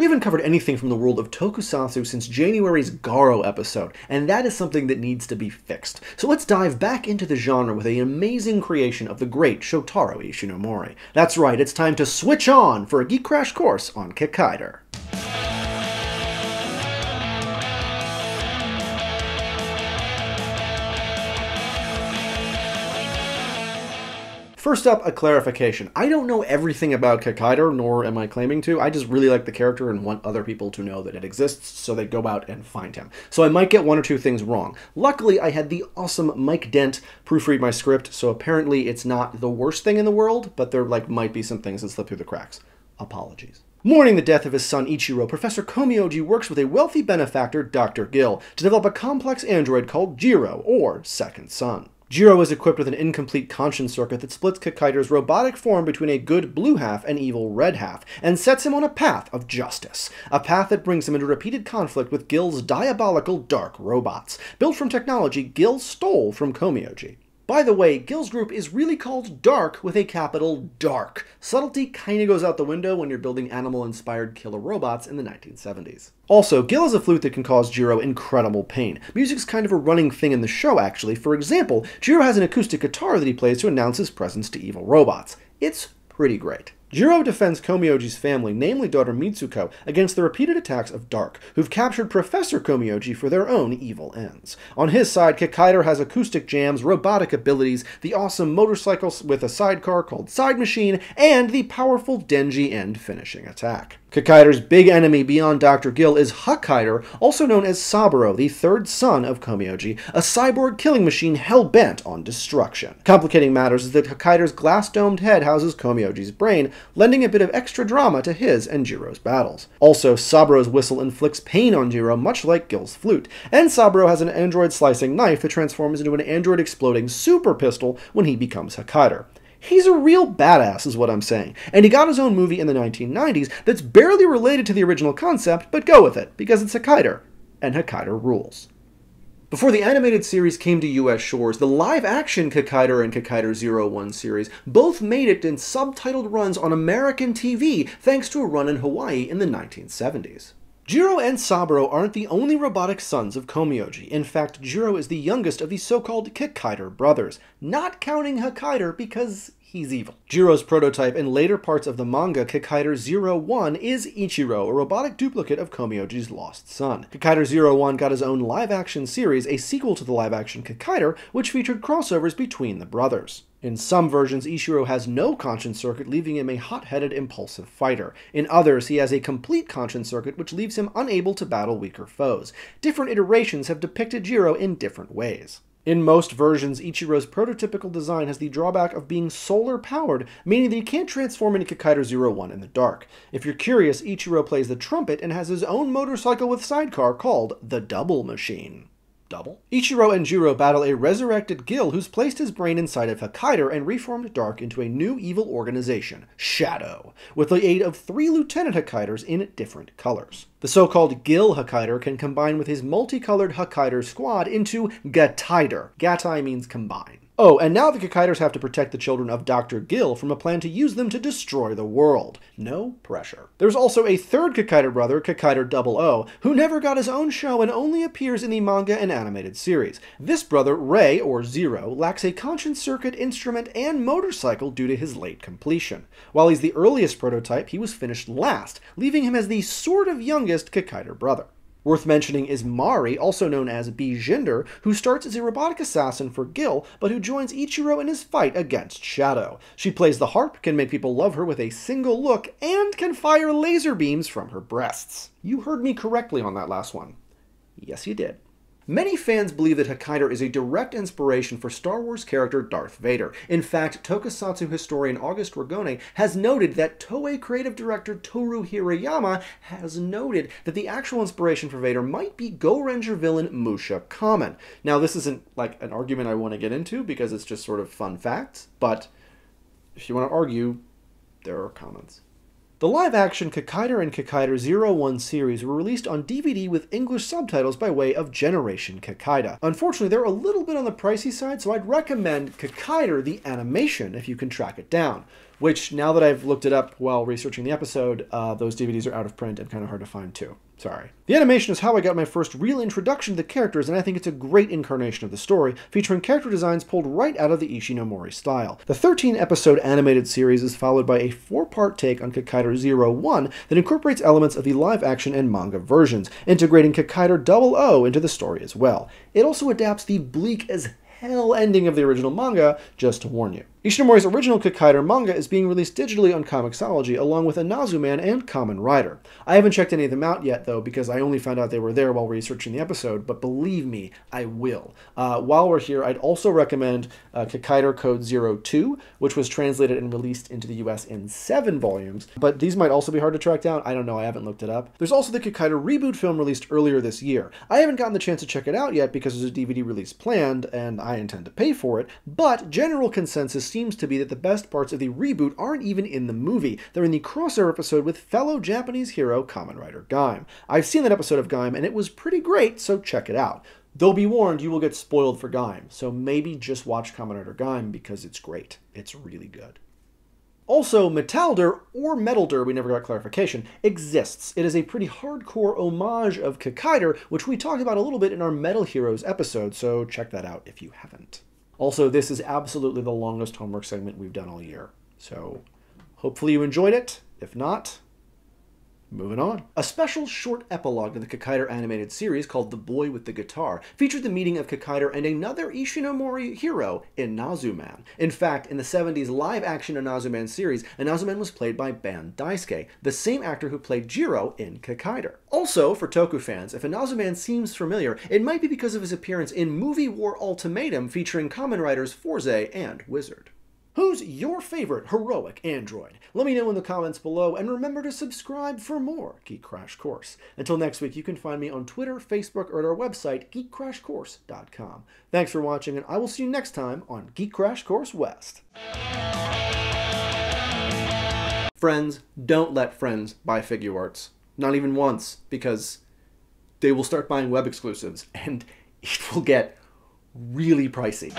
haven't covered anything from the world of tokusatsu since January's Garo episode, and that is something that needs to be fixed. So let's dive back into the genre with an amazing creation of the great Shotaro Ishinomori. That's right, it's time to switch on for a Geek Crash course on Kikaider. First up, a clarification. I don't know everything about Kikaider, nor am I claiming to. I just really like the character and want other people to know that it exists, so they go out and find him. So I might get one or two things wrong. Luckily, I had the awesome Mike Dent proofread my script, so apparently it's not the worst thing in the world, but there might be some things that slip through the cracks. Apologies. Mourning the death of his son Ichiro, Professor Komioji works with a wealthy benefactor, Dr. Gill, to develop a complex android called Jiro, or Second Son. Jiro is equipped with an incomplete conscience circuit that splits Kikaider's robotic form between a good blue half and evil red half, and sets him on a path of justice. A path that brings him into repeated conflict with Gill's diabolical dark robots, built from technology Gill stole from Komioji. By the way, Gill's group is really called Dark with a capital Dark. Subtlety kinda goes out the window when you're building animal-inspired killer robots in the 1970s. Also, Gill has a flute that can cause Jiro incredible pain. Music's kind of a running thing in the show, actually. For example, Jiro has an acoustic guitar that he plays to announce his presence to evil robots. It's pretty great. Jiro defends Komioji's family, namely daughter Mitsuko, against the repeated attacks of Dark, who've captured Professor Komioji for their own evil ends. On his side, Kikaider has acoustic jams, robotic abilities, the awesome motorcycle with a sidecar called Side Machine, and the powerful Denji end finishing attack. Kikaider's big enemy beyond Dr. Gill is Huckhider, also known as Saburo, the third son of Komioji, a cyborg killing machine hell-bent on destruction. Complicating matters is that Huckhider's glass-domed head houses Komioji's brain, lending a bit of extra drama to his and Jiro's battles. Also, Saburo's whistle inflicts pain on Jiro, much like Gill's flute, and Saburo has an android-slicing knife that transforms into an android-exploding super pistol when he becomes Huckhider. He's a real badass, is what I'm saying, and he got his own movie in the 1990s that's barely related to the original concept, but go with it, because it's Kikaider, and Kikaider rules. Before the animated series came to US shores, the live-action Kikaider and Kikaider 01 series both made it in subtitled runs on American TV thanks to a run in Hawaii in the 1970s. Jiro and Saburo aren't the only robotic sons of Komioji. In fact, Jiro is the youngest of the so-called Kikaider brothers, not counting Huckhider because he's evil. Jiro's prototype in later parts of the manga Kikaider 01 is Ichiro, a robotic duplicate of Komioji's lost son. Kikaider 01 got his own live-action series, a sequel to the live-action Kikaider, which featured crossovers between the brothers. In some versions, Ichiro has no conscience circuit, leaving him a hot-headed, impulsive fighter. In others, he has a complete conscience circuit, which leaves him unable to battle weaker foes. Different iterations have depicted Jiro in different ways. In most versions, Ichiro's prototypical design has the drawback of being solar-powered, meaning that he can't transform into Kikaider 01 in the dark. If you're curious, Ichiro plays the trumpet and has his own motorcycle with sidecar called the Double Machine. Double? Ichiro and Jiro battle a resurrected Gill who's placed his brain inside of Huckhider and reformed Dark into a new evil organization, Shadow, with the aid of 3 Lieutenant Huckiders in different colors. The so-called Gill Huckhider can combine with his multicolored Huckhider squad into Gataider. Gatai means combine. Oh, and now the Kikaiders have to protect the children of Dr. Gill from a plan to use them to destroy the world. No pressure. There's also a third Kikaider brother, Kikaider 00, who never got his own show and only appears in the manga and animated series. This brother, Ray, or Zero, lacks a conscience circuit, instrument, and motorcycle due to his late completion. While he's the earliest prototype, he was finished last, leaving him as the sort of youngest Kikaider brother. Worth mentioning is Mari, also known as Bijinder, who starts as a robotic assassin for Gill, but who joins Ichiro in his fight against Shadow. She plays the harp, can make people love her with a single look, and can fire laser beams from her breasts. You heard me correctly on that last one. Yes, you did. Many fans believe that Huckhider is a direct inspiration for Star Wars character Darth Vader. In fact, tokusatsu historian August Ragone has noted that Toei creative director Toru Hirayama has noted that the actual inspiration for Vader might be Go Ranger villain Musha Kamen. Now, this isn't like an argument I want to get into because it's just sort of fun facts, but if you want to argue, there are comments. The live-action Kikaider and Kikaider 01 series were released on DVD with English subtitles by way of Generation Kikaida. Unfortunately, they're a little bit on the pricey side, so I'd recommend Kikaider the animation if you can track it down. which now that I've looked it up while researching the episode, those DVDs are out of print and kind of hard to find too. Sorry. The animation is how I got my first real introduction to the characters, and I think it's a great incarnation of the story, featuring character designs pulled right out of the Ishinomori style. The 13-episode animated series is followed by a 4-part take on Kikaider 01 that incorporates elements of the live-action and manga versions, integrating Kikaider 00 into the story as well. It also adapts the bleak as hell ending of the original manga, just to warn you. Ishinomori's original Kikaider manga is being released digitally on Comixology, along with Inazuman and Kamen Rider. I haven't checked any of them out yet, though, because I only found out they were there while researching the episode, but believe me, I will. While we're here, I'd also recommend Kikaider Code 02, which was translated and released into the US in 7 volumes, but these might also be hard to track down. I don't know, I haven't looked it up. There's also the Kikaider reboot film released earlier this year. I haven't gotten the chance to check it out yet because there's a DVD release planned, and I intend to pay for it, but general consensus seems to be that the best parts of the reboot aren't even in the movie. They're in the crossover episode with fellow Japanese hero Kamen Rider Gaim. I've seen that episode of Gaim, and it was pretty great, so check it out. Though be warned, you will get spoiled for Gaim, so maybe just watch Kamen Rider Gaim because it's great. It's really good. Also, Metalder, or Metalder, we never got clarification, exists. It is a pretty hardcore homage of Kikaider, which we talked about a little bit in our Metal Heroes episode, so check that out if you haven't. Also, this is absolutely the longest homework segment we've done all year, so hopefully you enjoyed it. If not, moving on. A special short epilogue to the Kikaider animated series called The Boy with the Guitar featured the meeting of Kikaider and another Ishinomori hero, Inazuman. In fact, in the 70s live-action Inazuman series, Inazuman was played by Ban Daisuke, the same actor who played Jiro in Kikaider. Also, for Toku fans, if Inazuman seems familiar, it might be because of his appearance in Movie War Ultimatum featuring Kamen Riders Fourze and Wizard. Who's your favorite heroic android? Let me know in the comments below, and remember to subscribe for more Geek Crash Course. Until next week, you can find me on Twitter, Facebook, or at our website, geekcrashcourse.com. Thanks for watching, and I will see you next time on Geek Crash Course West. Friends, don't let friends buy Figuarts. Not even once, because they will start buying web exclusives, and it will get really pricey.